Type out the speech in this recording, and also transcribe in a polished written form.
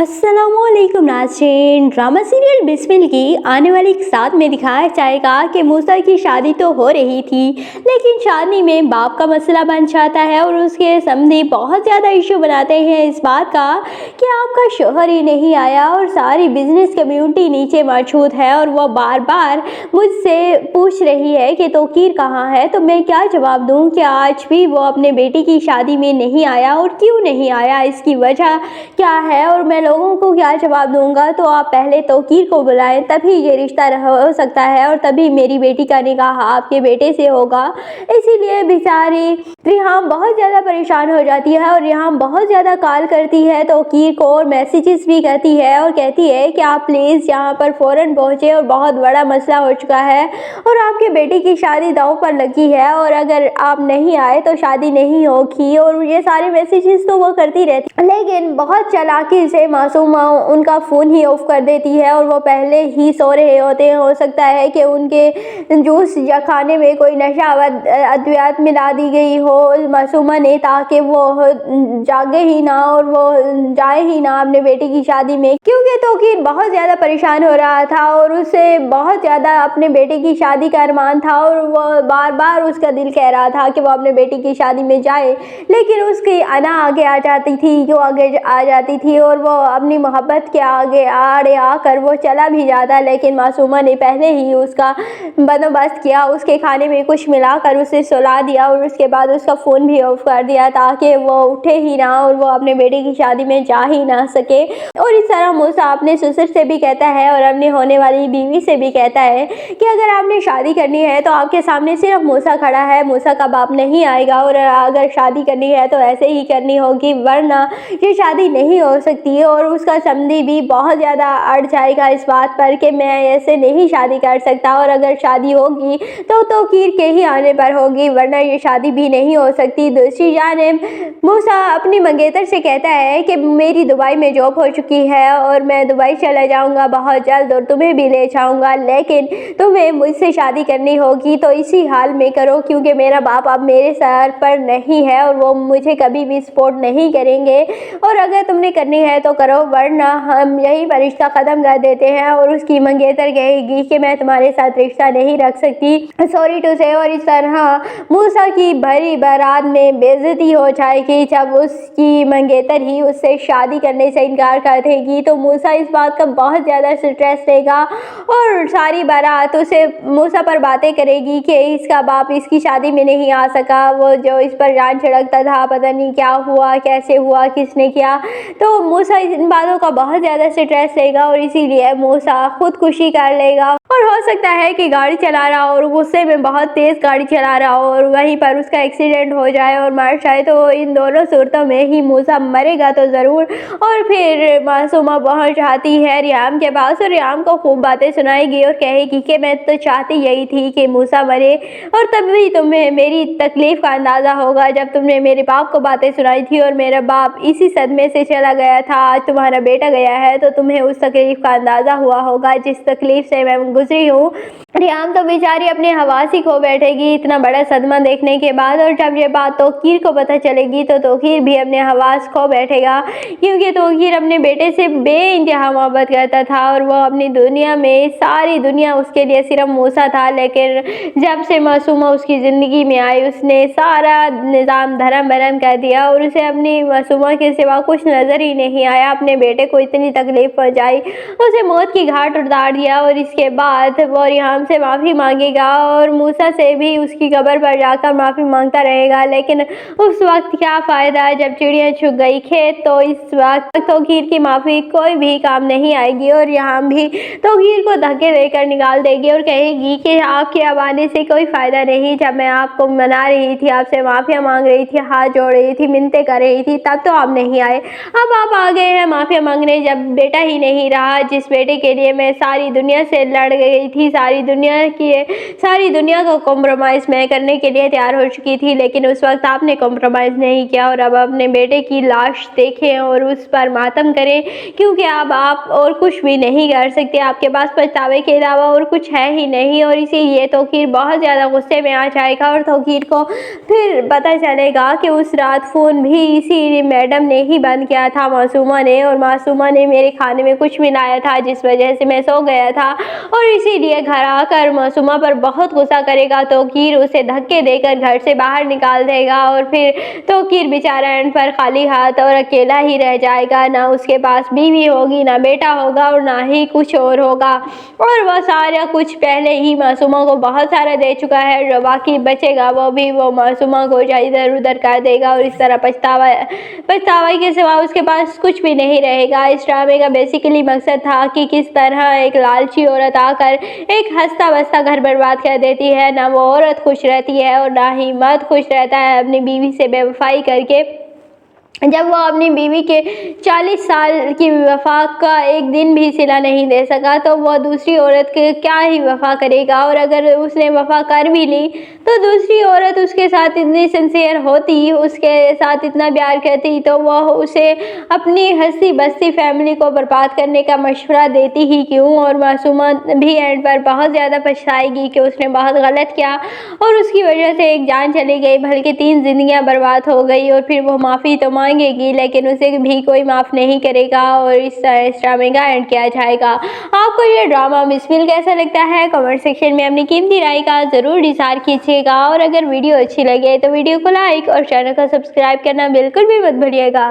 अस्सलामुअलैकुम नाज़रीन। Drama serial Bismil की आने वाली एक साथ में दिखाया जाएगा कि मूसा की शादी तो हो रही थी, लेकिन शादी में बाप का मसला बन जाता है और उसके समधी बहुत ज़्यादा इशू बनाते हैं इस बात का कि आपका शोहर ही नहीं आया और सारी बिजनेस कम्युनिटी नीचे मौजूद है और वो बार बार मुझसे पूछ रही है कि तौकीर कहाँ है। तो मैं क्या जवाब दूँ कि आज भी वो अपने बेटी की शादी में नहीं आया और क्यों नहीं आया, इसकी वजह क्या है और मैं लोगों को क्या जवाब दूंगा। तो आप पहले तौकीर को बुलाएं, तभी ये रिश्ता हो सकता है और तभी मेरी बेटी का निकाह आपके बेटे से होगा। इसीलिए बेचारी रिहाम बहुत ज़्यादा परेशान हो जाती है और रिहाम बहुत ज़्यादा कॉल करती है तौकीर को और मैसेजेस भी करती है और कहती है कि आप प्लीज़ यहाँ पर फ़ौरन पहुँचे और बहुत बड़ा मसला हो चुका है और आपके बेटे की शादी दांव पर लगी है और अगर आप नहीं आए तो शादी नहीं होगी। और ये सारे मैसेजेस तो वो करती रहती, लेकिन बहुत चालाकी से मासूमा उनका फ़ोन ही ऑफ कर देती है और वो पहले ही सो रहे होते हैं। हो सकता है कि उनके जूस या खाने में कोई नशा अद्वियात मिला दी गई हो मासूमा ने, ताकि वो जागे ही ना और वो जाए ही ना अपने बेटे की शादी में, क्योंकि तौकीर बहुत ज़्यादा परेशान हो रहा था और उसे बहुत ज़्यादा अपने बेटे की शादी का अरमान था और वो बार बार उसका दिल कह रहा था कि वो अपने बेटी की शादी में जाए, लेकिन उसकी अना आगे आ जाती थी, जो आगे आ जाती थी और वो अपनी मोहब्बत के आगे आड़े आकर वो चला भी जाता। लेकिन मासूमा ने पहले ही उसका बंदोबस्त किया, उसके खाने में कुछ मिलाकर उसे सुला दिया और उसके बाद उसका फ़ोन भी ऑफ कर दिया ताकि वो उठे ही ना और वो अपने बेटे की शादी में जा ही ना सके। और इस तरह मूसा अपने ससुर से भी कहता है और अपने होने वाली बीवी से भी कहता है कि अगर आपने शादी करनी है तो आपके सामने सिर्फ मूसा खड़ा है, मूसा का बाप नहीं आएगा और अगर शादी करनी है तो ऐसे ही करनी होगी, वरना ये शादी नहीं हो सकती है। और उसका समधी भी बहुत ज़्यादा अड़ जाएगा इस बात पर कि मैं ऐसे नहीं शादी कर सकता और अगर शादी होगी तो तौकीर के ही आने पर होगी, वरना ये शादी भी नहीं हो सकती। दूसरी जानिब मूसा अपनी मंगेतर से कहता है कि मेरी दुबई में जॉब हो चुकी है और मैं दुबई चला जाऊंगा बहुत जल्द और तुम्हें भी ले जाऊंगा, लेकिन तुम्हें मुझसे शादी करनी होगी तो इसी हाल में करो, क्योंकि मेरा बाप अब मेरे सर पर नहीं है और वो मुझे कभी भी सपोर्ट नहीं करेंगे और अगर तुमने करनी है तो करो, वरना हम यही पर रिश्ता ख़त्म कर देते हैं। और उसकी मंगेतर कहेगी कि मैं तुम्हारे साथ रिश्ता नहीं रख सकती, सॉरी टू से। और इस तरह मूसा की भरी बारात में बेइज्जती हो जाएगी जब उसकी मंगेतर ही उससे शादी करने से इनकार कर देगी। तो मूसा इस बात का बहुत ज़्यादा स्ट्रेस लेगा और सारी बारात उसे मूसा पर बातें करेगी कि इसका बाप इसकी शादी में नहीं आ सका, वो जो इस पर जान छिड़कता था, पता नहीं क्या हुआ, कैसे हुआ, किसने किया। तो मूसा इन बातों का बहुत ज़्यादा स्ट्रेस लेगा और इसीलिए मूसा खुदकुशी कर लेगा और हो सकता है कि गाड़ी चला रहा हो और गुस्से में बहुत तेज़ गाड़ी चला रहा हो और वहीं पर उसका एक्सीडेंट हो जाए और मर जाए। तो इन दोनों सूरतों में ही मूसा मरेगा तो ज़रूर। और फिर मासूमा पहुंच जाती है रियाम के पास और रियाम को खूब बातें सुनाएगी और कहेगी कि मैं तो चाहती यही थी कि मूसा मरे और तभी तुम्हें मेरी तकलीफ़ का अंदाज़ा होगा जब तुमने मेरे बाप को बातें सुनाई थी और मेरा बाप इसी सदमे से चला गया था, आज तुम्हारा बेटा गया है तो तुम्हें उस तकलीफ़ का अंदाज़ा हुआ होगा जिस तकलीफ़ से मैं गुजरी हूँ। रियाम तो बेचारी अपने हवासी खो बैठेगी इतना बड़ा सदमा देखने के बाद, और जब ये बात तौकीर को पता चलेगी तो तौकीर भी अपने हवास खो बैठेगा, क्योंकि तौकीर अपने बेटे से बेइंतहा मोहब्बत करता था और वो अपनी दुनिया में सारी दुनिया उसके लिए सिर्फ मूसा था। लेकिन जब से मासूमा उसकी ज़िंदगी में आई उसने सारा निज़ाम धर्म भरम कर दिया और उसे अपनी मासूमा के सिवा कुछ नज़र ही नहीं आया। अपने बेटे को इतनी तकलीफ़ पहुँचाई, उसे मौत की घाट उतार दिया और इसके बाद वो रियाम से माफ़ी मांगेगा और मूसा से भी उसकी कब्र पर जाकर माफ़ी मांगता रहेगा। लेकिन उस वक्त क्या फ़ायदा जब चिड़िया छुप गई खेत, तो इस वक्त तौकीर की माफ़ी कोई भी काम नहीं आएगी और यहाँ भी तौकीर को धक्के देकर निकाल देगी और कहेगी कि आपके अब आने से कोई फ़ायदा नहीं, जब मैं आपको मना रही थी, आपसे माफ़िया मांग रही थी, हाथ जोड़ रही थी, मिन्नतें कर रही थी, तब तो आप नहीं आए, अब आप आ गए हैं माफ़िया मांगने जब बेटा ही नहीं रहा जिस बेटे के लिए मैं सारी दुनिया से लड़ गई थी। सारी दुनिया को कॉम्प्रोमाइज़ मैं करने के लिए तैयार हो चुकी थी, लेकिन उस वक्त आपने कॉम्प्रोमाइज़ नहीं किया और अब अपने बेटे की लाश देखें और उस पर मातम करें, क्योंकि अब आप और कुछ भी नहीं कर सकते। आपके पास पछतावे के अलावा और कुछ है ही नहीं। और इसीलिए तौकीर बहुत ज़्यादा गुस्से में आ जाएगा और तौकीर को फिर पता चलेगा कि उस रात फ़ोन भी इसी मैडम ने ही बंद किया था, मासूमा ने, और मासूमा ने मेरे खाने में कुछ मिलाया था जिस वजह से मैं सो गया था, और इसीलिए घर आकर मासूमा पर बहुत गुस्सा करेगा। तौकीर उसे धक्के देकर घर से बाहर निकाल देगा और फिर तौकीर बेचारा एंड पर खाली हाथ और अकेला ही रह जाएगा। ना उसके पास बीवी होगी, ना बेटा होगा और ना ही कुछ और होगा, और वह सारा कुछ पहले ही मासूमा को बहुत सारा दे चुका है। जो बाकी बचेगा वो मासूमा को इधर उधर कर देगा, और इस तरह पछतावा के सिवा उसके पास कुछ भी नहीं रहेगा। इस ड्रामे का बेसिकली मकसद था कि किस तरह एक लालची औरत आकर एक हंसता बसता घर बर्बाद कर देती है। ना वो औरत खुश रहती है और ना ही मर्द खुश रहता है अपनी बीवी से बेवफाई करके। जब वो अपनी बीवी के 40 साल की वफा का एक दिन भी सिला नहीं दे सका, तो वह दूसरी औरत के क्या ही वफा करेगा। और अगर उसने वफा कर भी ली तो दूसरी औरत उसके साथ इतनी सिंसियर होती, उसके साथ इतना प्यार करती, तो वह उसे अपनी हंसी बस्ती फैमिली को बर्बाद करने का मशवरा देती ही क्यों। और मासूमा भी एंड पर बहुत ज़्यादा पछताएगी कि उसने बहुत गलत किया और उसकी वजह से एक जान चली गई, बल्कि 3 जिंदगियां बर्बाद हो गई। और फिर वो माफ़ी तो मांगेगी, लेकिन उसे भी कोई माफ़ नहीं करेगा और इस ड्रामे का एंड किया जाएगा। आपको ये ड्रामा बिस्मिल कैसा लगता है? कमेंट सेक्शन में अपनी कीमती राय का ज़रूर इज़हार कीजिएगा, और अगर वीडियो अच्छी लगे तो वीडियो को लाइक और चैनल को सब्सक्राइब करना बिल्कुल भी मत भूलिएगा।